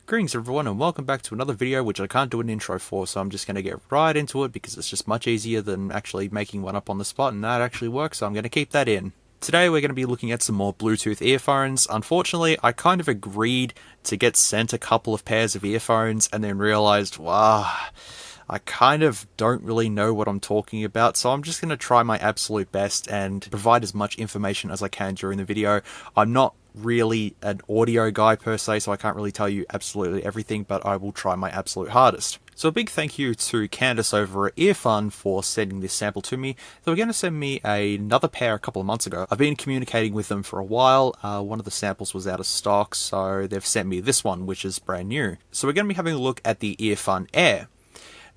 Greetings everyone and welcome back to another video which I can't do an intro for, so I'm just going to get right into it because it's just much easier than actually making one up on the spot, and that actually works, so I'm going to keep that in. Today we're going to be looking at some more Bluetooth earphones. Unfortunately, I kind of agreed to get sent a couple of pairs of earphones and then realized, wow, I kind of don't really know what I'm talking about, so I'm just going to try my absolute best and provide as much information as I can during the video. I'm not really an audio guy per se, so I can't really tell you absolutely everything, but I will try my absolute hardest. So a big thank you to Candace over at Earfun for sending this sample to me. They were going to send me another pair a couple of months ago. I've been communicating with them for a while. One of the samples was out of stock, so they've sent me this one, which is brand new. So we're going to be having a look at the Earfun Air.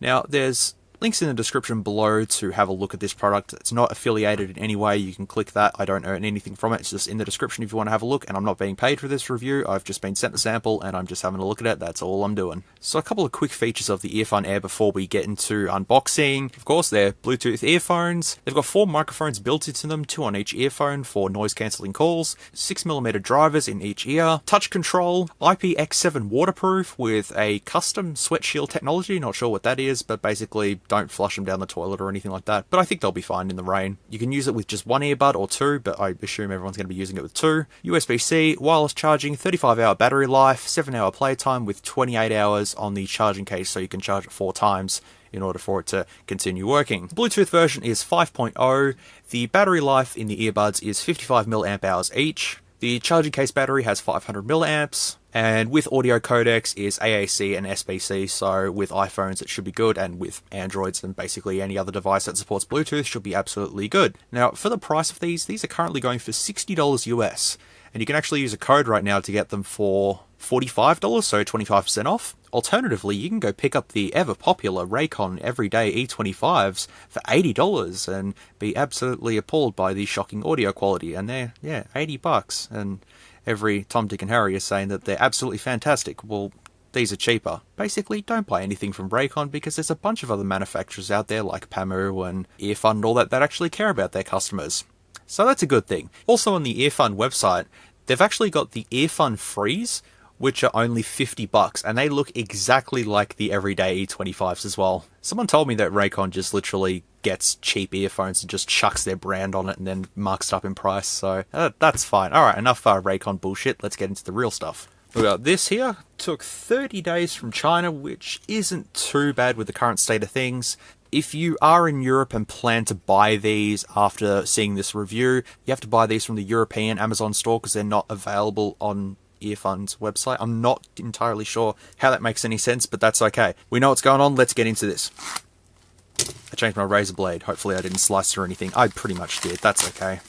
Now, there's links in the description below to have a look at this product. It's not affiliated in any way. You can click that. I don't earn anything from it. It's just in the description if you want to have a look, and I'm not being paid for this review. I've just been sent the sample and I'm just having a look at it. That's all I'm doing. So a couple of quick features of the Earfun Air before we get into unboxing. Of course, they're Bluetooth earphones. They've got 4 microphones built into them, 2 on each earphone for noise cancelling calls, 6mm drivers in each ear, touch control, IPX7 waterproof with a custom sweat shield technology. Not sure what that is, but basically don't flush them down the toilet or anything like that, but I think they'll be fine in the rain. You can use it with just one earbud or 2, but I assume everyone's going to be using it with 2. USB-C, wireless charging, 35-hour battery life, 7-hour playtime with 28 hours on the charging case, so you can charge it 4 times in order for it to continue working. The Bluetooth version is 5.0. The battery life in the earbuds is 55 mAh each. The charging case battery has 500 milliamps, and with audio codecs is AAC and SBC, so with iPhones it should be good, and with Androids and basically any other device that supports Bluetooth should be absolutely good. Now, for the price of these are currently going for $60 US, and you can actually use a code right now to get them for $45, so 25% off. Alternatively, you can go pick up the ever popular Raycon Everyday E25s for $80 and be absolutely appalled by the shocking audio quality. And they're, yeah, $80. And every Tom, Dick and Harry is saying that they're absolutely fantastic. Well, these are cheaper. Basically, don't buy anything from Raycon because there's a bunch of other manufacturers out there like PaMu and Earfun and all that actually care about their customers. So that's a good thing. Also on the Earfun website, they've actually got the Earfun Freeze, which are only $50, and they look exactly like the Everyday E25s as well. Someone told me that Raycon just literally gets cheap earphones and just chucks their brand on it and then marks it up in price, so that's fine. Alright, enough Raycon bullshit, let's get into the real stuff. We got this here. Took 30 days from China, which isn't too bad with the current state of things. If you are in Europe and plan to buy these after seeing this review, you have to buy these from the European Amazon store because they're not available on Earfun's website. I'm not entirely sure how that makes any sense, but that's okay. We know what's going on. Let's get into this. I changed my razor blade. Hopefully I didn't slice it or anything. I pretty much did. That's okay.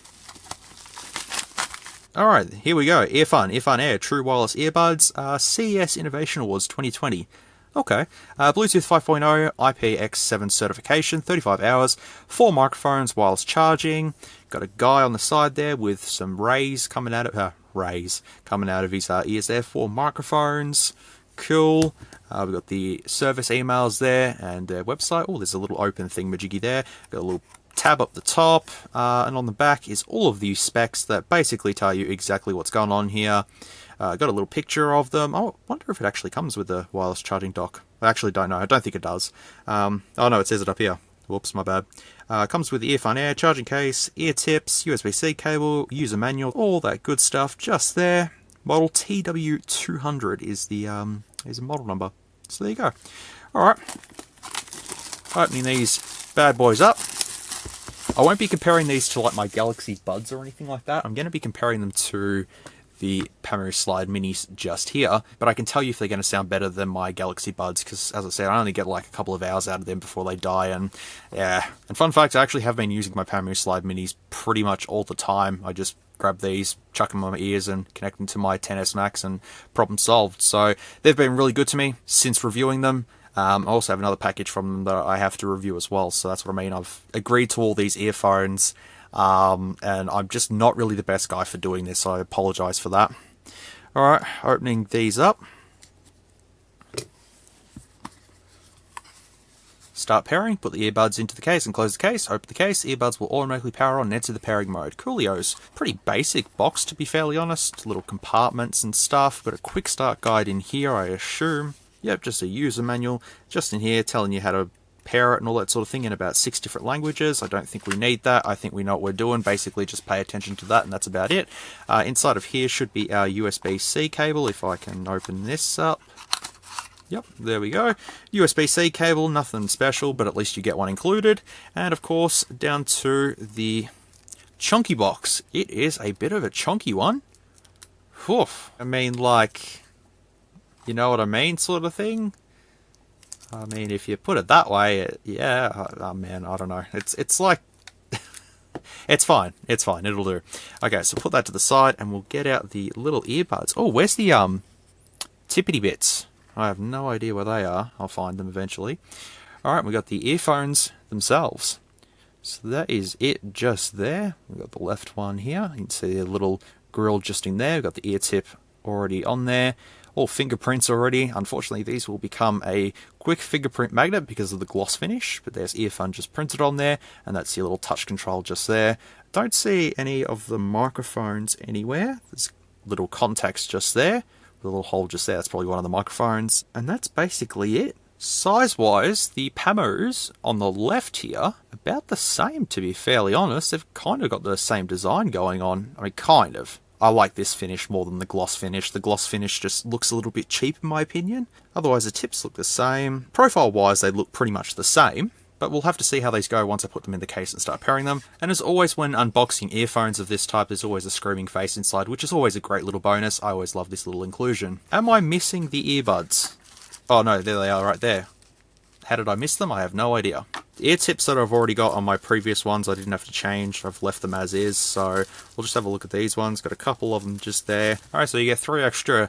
Alright, here we go. Earfun Air True Wireless Earbuds. CES Innovation Awards 2020. Okay. Bluetooth 5.0, IPX7 certification, 35 hours, 4 microphones, wireless charging. Got a guy on the side there with some rays coming out of his ears there. 4 microphones. Cool. We've got the service emails there and their website. Oh, there's a little open thingamajiggy there. Got a little tab up the top, and on the back is all of the specs that basically tell you exactly what's going on here. Got a little picture of them. I wonder if it actually comes with the wireless charging dock. I actually don't know. I don't think it does. Oh no, it says it up here. Whoops, my bad. Comes with the Earfun Air, charging case, ear tips, USB-C cable, user manual, all that good stuff just there. Model TW200 is the model number. So there you go. Alright. Opening these bad boys up. I won't be comparing these to like my Galaxy Buds or anything like that. I'm going to be comparing them to the PaMu Slide Minis just here, but I can tell you if they're going to sound better than my Galaxy Buds, because as I said, I only get like a couple of hours out of them before they die, and yeah. And fun fact, I actually have been using my PaMu Slide Minis pretty much all the time. I just grab these, chuck them on my ears, and connect them to my XS Max, and problem solved. So they've been really good to me since reviewing them. I also have another package from them that I have to review as well, so that's what I mean. I've agreed to all these earphones, and I'm just not really the best guy for doing this, so I apologise for that. Alright, opening these up. Start pairing, put the earbuds into the case and close the case, open the case, earbuds will automatically power on and enter the pairing mode. Coolios. Pretty basic box, to be fairly honest. Little compartments and stuff. Got a quick start guide in here, I assume. Yep, just a user manual just in here telling you how to pair it and all that sort of thing in about 6 different languages. I don't think we need that. I think we know what we're doing. Basically just pay attention to that and that's about it. Inside of here should be our USB-C cable, if I can open this up. Yep, there we go. USB-C cable, nothing special, but at least you get one included. And of course, down to the chunky box. It is a bit of a chunky one. Oof. I mean, like, you know what I mean, sort of thing. I mean, if you put it that way, yeah, oh man, I don't know. It's like, it's fine, it'll do. Okay, so put that to the side, and we'll get out the little earbuds. Oh, where's the tippity bits? I have no idea where they are. I'll find them eventually. Alright, we got the earphones themselves. So that is it just there. We've got the left one here. You can see a little grill just in there. We've got the ear tip already on there. All fingerprints already. Unfortunately, these will become a quick fingerprint magnet because of the gloss finish. But there's Earfun just printed on there. And that's your little touch control just there. Don't see any of the microphones anywhere. There's little contacts just there. The little hole just there, that's probably one of the microphones. And that's basically it. Size-wise, the PaMus on the left here, about the same, to be fairly honest. They've kind of got the same design going on. I mean, kind of. I like this finish more than the gloss finish. The gloss finish just looks a little bit cheap in my opinion. Otherwise, the tips look the same. Profile-wise, they look pretty much the same. But we'll have to see how these go once I put them in the case and start pairing them. And as always, when unboxing earphones of this type, there's always a screaming face inside, which is always a great little bonus. I always love this little inclusion. Am I missing the earbuds? Oh no, there they are right there. How did I miss them? I have no idea. The ear tips that I've already got on my previous ones, I didn't have to change. I've left them as is, so we'll just have a look at these ones. Got a couple of them just there. Alright, so you get 3 extra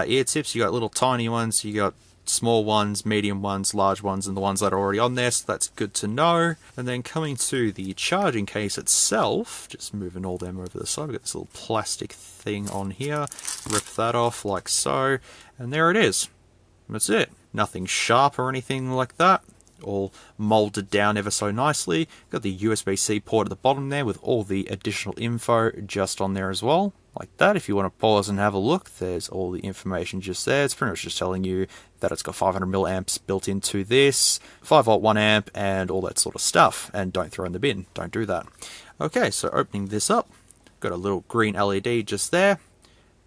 ear tips. You got little tiny ones, you got small ones, medium ones, large ones, and the ones that are already on there, so that's good to know. And then coming to the charging case itself, just moving all them over the side, we've got this little plastic thing on here, rip that off like so, and there it is. That's it. Nothing sharp or anything like that. All molded down ever so nicely. Got the USB-C port at the bottom there with all the additional info just on there as well. Like that. If you want to pause and have a look, there's all the information just there. It's pretty much just telling you that it's got 500 milliamps built into this, 5 volt 1 amp, and all that sort of stuff. And don't throw in the bin. Don't do that. Okay, so opening this up, got a little green LED just there,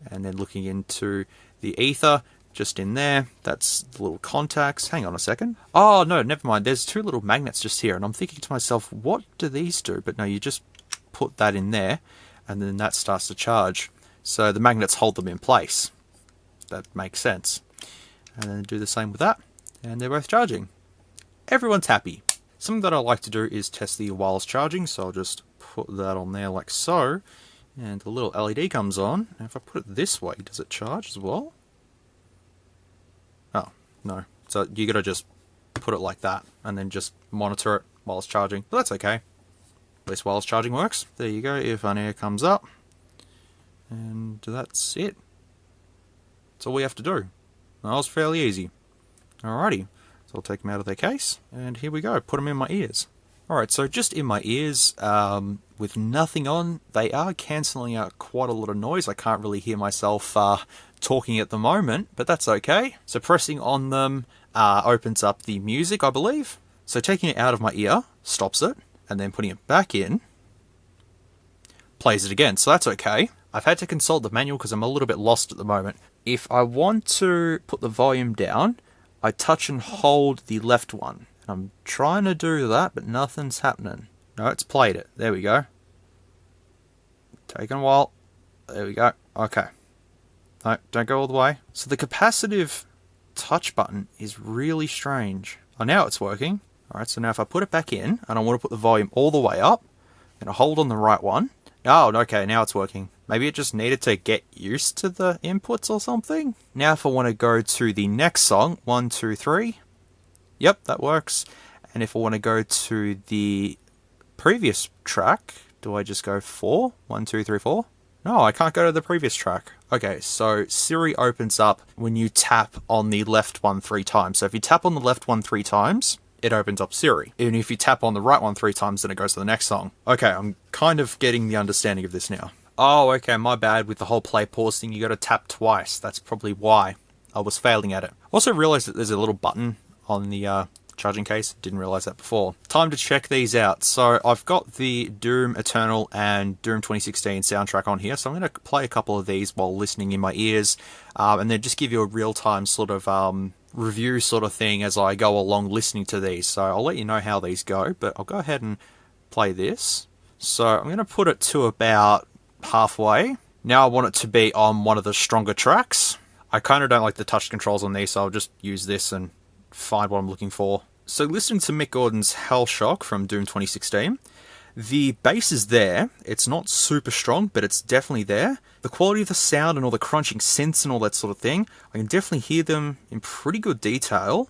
and then looking into the ether just in there. That's the little contacts. Hang on a second. Oh no, never mind. There's 2 little magnets just here, and I'm thinking to myself, what do these do? But no, you just put that in there, and then that starts to charge. So the magnets hold them in place. That makes sense. And then do the same with that, and they're both charging. Everyone's happy. Something that I like to do is test the wireless charging, so I'll just put that on there like so, and the little LED comes on, and if I put it this way, does it charge as well? Oh, no. So you gotta just put it like that, and then just monitor it while it's charging. But that's okay. At least wireless charging works. There you go, Earfun Air comes up. And that's it. That's all we have to do. That was fairly easy. Alrighty. So I'll take them out of their case, and here we go. Put them in my ears. Alright, so just in my ears, with nothing on, they are cancelling out quite a lot of noise. I can't really hear myself talking at the moment, but that's okay. So pressing on them opens up the music, I believe. So taking it out of my ear stops it, and then putting it back in plays it again, so that's okay. I've had to consult the manual because I'm a little bit lost at the moment. If I want to put the volume down, I touch and hold the left one. I'm trying to do that, but nothing's happening. No, it's played it. There we go. Taking a while. There we go. Okay. No, don't go all the way. So the capacitive touch button is really strange. Oh, now it's working. Alright, so now if I put it back in, and I want to put the volume all the way up, I'm going to hold on the right one. Oh, okay, now it's working. Maybe it just needed to get used to the inputs or something. Now if I want to go to the next song, 1, 2, 3. Yep, that works. And if I want to go to the previous track, do I just go 4? 1, 2, 3, 4? No, I can't go to the previous track. Okay, so Siri opens up when you tap on the left one 3 times. So if you tap on the left one 3 times, it opens up Siri. Even if you tap on the right one 3 times, then it goes to the next song. Okay, I'm kind of getting the understanding of this now. Oh, okay, my bad. With the whole play pause thing, you gotta tap twice. That's probably why I was failing at it. Also realized that there's a little button on the charging case. Didn't realize that before. Time to check these out. So I've got the Doom Eternal and Doom 2016 soundtrack on here. So I'm going to play a couple of these while listening in my ears, and then just give you a real-time sort of review sort of thing as I go along listening to these. So I'll let you know how these go, but I'll go ahead and play this. So I'm going to put it to about halfway. Now I want it to be on one of the stronger tracks. I kind of don't like the touch controls on these, so I'll just use this and find what I'm looking for. So listening to Mick Gordon's Hell Shock from Doom 2016, the bass is there. It's not super strong, but it's definitely there. The quality of the sound and all the crunching synths and all that sort of thing, I can definitely hear them in pretty good detail.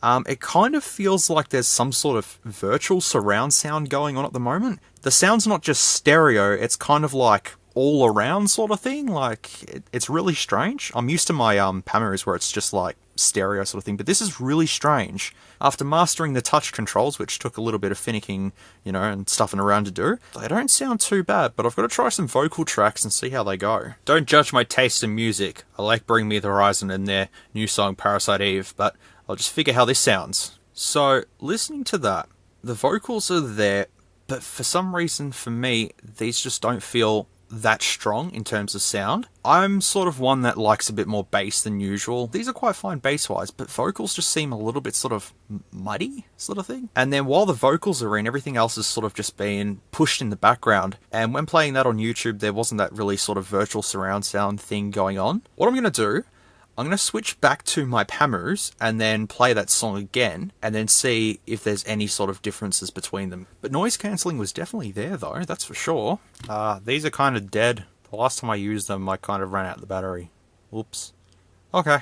It kind of feels like there's some sort of virtual surround sound going on at the moment. The sound's not just stereo, it's kind of like all around sort of thing. Like, it's really strange. I'm used to my PaMus where it's just like stereo sort of thing, but this is really strange. After mastering the touch controls, which took a little bit of finicking, you know, and stuffing around to do, they don't sound too bad, but I've got to try some vocal tracks and see how they go. Don't judge my taste in music. I like Bring Me the Horizon and their new song Parasite Eve, but I'll just figure how this sounds. So, listening to that, the vocals are there, but for some reason for me, these just don't feel that strong in terms of sound. I'm sort of one that likes a bit more bass than usual. These are quite fine bass-wise, but vocals just seem a little bit sort of muddy sort of thing. And then while the vocals are in, everything else is sort of just being pushed in the background. And when playing that on YouTube, there wasn't that really sort of virtual surround sound thing going on. What I'm going to do, I'm going to switch back to my PaMus and then play that song again and then see if there's any sort of differences between them. But noise cancelling was definitely there though, that's for sure. These are kind of dead. The last time I used them, I kind of ran out the battery. Oops. Okay,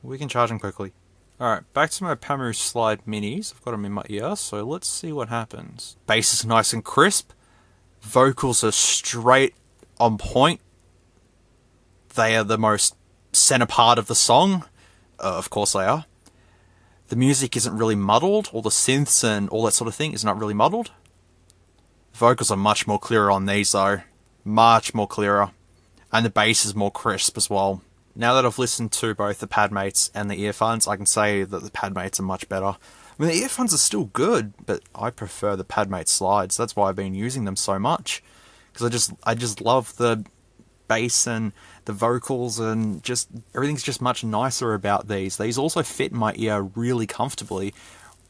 we can charge them quickly. Alright, back to my PaMu Slide Minis. I've got them in my ear, so let's see what happens. Bass is nice and crisp. Vocals are straight on point. They are the most center part of the song. Of course they are. The music isn't really muddled. All the synths and all that sort of thing is not really muddled. Vocals are much more clearer on these though. Much more clearer. And the bass is more crisp as well. Now that I've listened to both the PadMates and the Earphones, I can say that the PadMates are much better. I mean, the Earphones are still good, but I prefer the PadMate slides. That's why I've been using them so much. Because I just love the bass and the vocals, and just everything's just much nicer about these. These also fit in my ear really comfortably,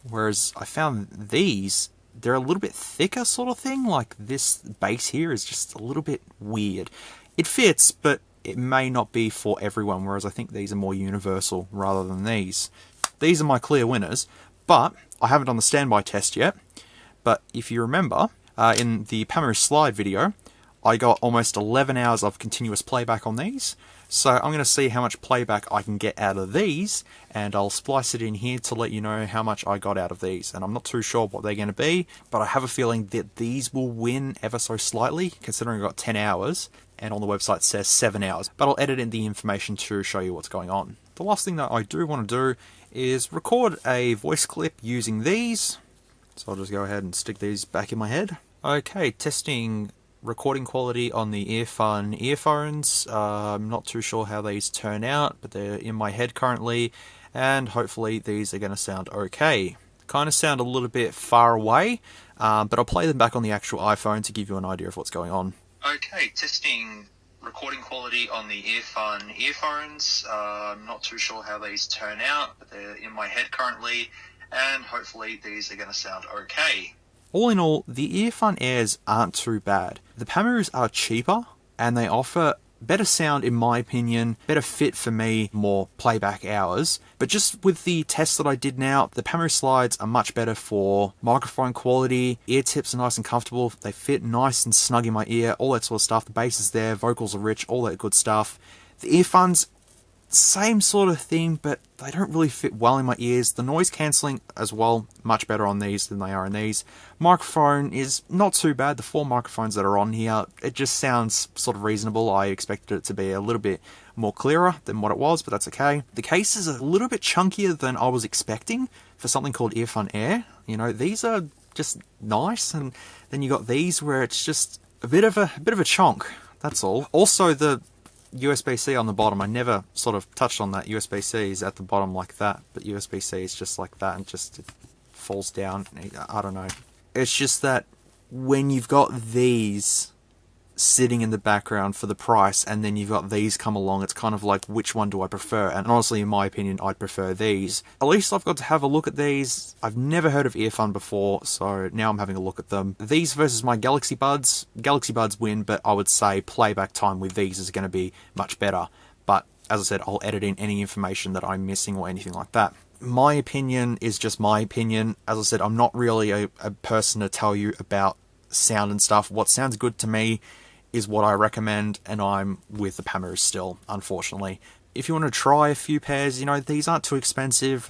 whereas I found these, they're a little bit thicker sort of thing. Like this bass here is just a little bit weird. It fits, but it may not be for everyone, whereas I think these are more universal rather than these. These are my clear winners, but I haven't done the standby test yet. But if you remember, in the PaMu slide video, I got almost 11 hours of continuous playback on these. So I'm going to see how much playback I can get out of these, and I'll splice it in here to let you know how much I got out of these. And I'm not too sure what they're going to be, but I have a feeling that these will win ever so slightly, considering I got 10 hours, and on the website it says 7 hours. But I'll edit in the information to show you what's going on. The last thing that I do want to do is record a voice clip using these. So I'll just go ahead and stick these back in my head. Okay, testing recording quality on the Earfun earphones. I'm not too sure how these turn out, but they're in my head currently, and hopefully these are going to sound okay. Kind of sound a little bit far away, but I'll play them back on the actual iPhone to give you an idea of what's going on. Okay, testing recording quality on the Earfun earphones. I'm not too sure how these turn out, but they're in my head currently, and hopefully these are going to sound okay. All in all, the Earfun Airs aren't too bad. The PaMus are cheaper, and they offer better sound in my opinion, better fit for me, more playback hours. But just with the tests that I did now, the PaMu slides are much better for microphone quality, ear tips are nice and comfortable, they fit nice and snug in my ear, all that sort of stuff. The bass is there, vocals are rich, all that good stuff. The Earfuns, same sort of thing, but they don't really fit well in my ears. The noise cancelling as well, much better on these than they are on these. Microphone is not too bad. The 4 microphones that are on here, it just sounds sort of reasonable. I expected it to be a little bit more clearer than what it was, but that's okay. The case is a little bit chunkier than I was expecting for something called Earfun Air. You know, these are just nice, and then you got these where it's just a bit of a chonk. That's all. Also, the USB-C on the bottom, I never sort of touched on that. USB-C is at the bottom like that, but USB-C is just like that and just it falls down. I don't know. It's just that when you've got these sitting in the background for the price and then you've got these come along, it's kind of like, which one do I prefer? And honestly, in my opinion, I'd prefer these. At least I've got to have a look at these. I've never heard of Earfun before, so now I'm having a look at them. These versus my Galaxy Buds. Galaxy Buds win, but I would say playback time with these is going to be much better. But as I said, I'll edit in any information that I'm missing or anything like that. My opinion is just my opinion. As I said, I'm not really a person to tell you about sound and stuff. What sounds good to me is what I recommend, and I'm with the PaMu still, unfortunately. If you want to try a few pairs, you know, these aren't too expensive.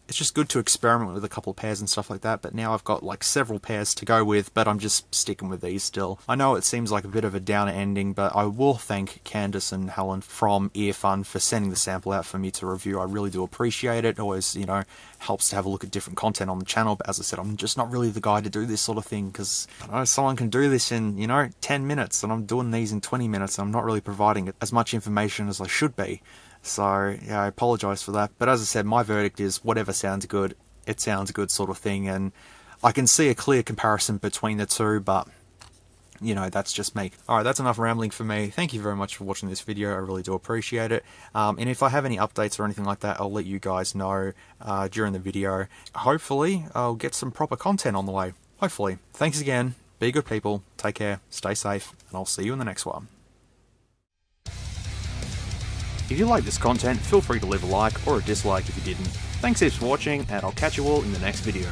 It's just good to experiment with a couple of pairs and stuff like that, but now I've got like several pairs to go with, but I'm just sticking with these still. I know it seems like a bit of a downer ending, but I will thank Candace and Helen from Earfun for sending the sample out for me to review. I really do appreciate it. It always, you know, helps to have a look at different content on the channel, but as I said, I'm just not really the guy to do this sort of thing, because I know someone can do this in, you know, 10 minutes, and I'm doing these in 20 minutes, and I'm not really providing as much information as I should be. So, yeah, I apologise for that. But as I said, my verdict is whatever sounds good, it sounds good sort of thing. And I can see a clear comparison between the two, but, you know, that's just me. Alright, that's enough rambling for me. Thank you very much for watching this video. I really do appreciate it. And if I have any updates or anything like that, I'll let you guys know during the video. Hopefully, I'll get some proper content on the way. Hopefully. Thanks again. Be good people. Take care. Stay safe. And I'll see you in the next one. If you like this content, feel free to leave a like or a dislike if you didn't. Thanks heaps for watching, and I'll catch you all in the next video.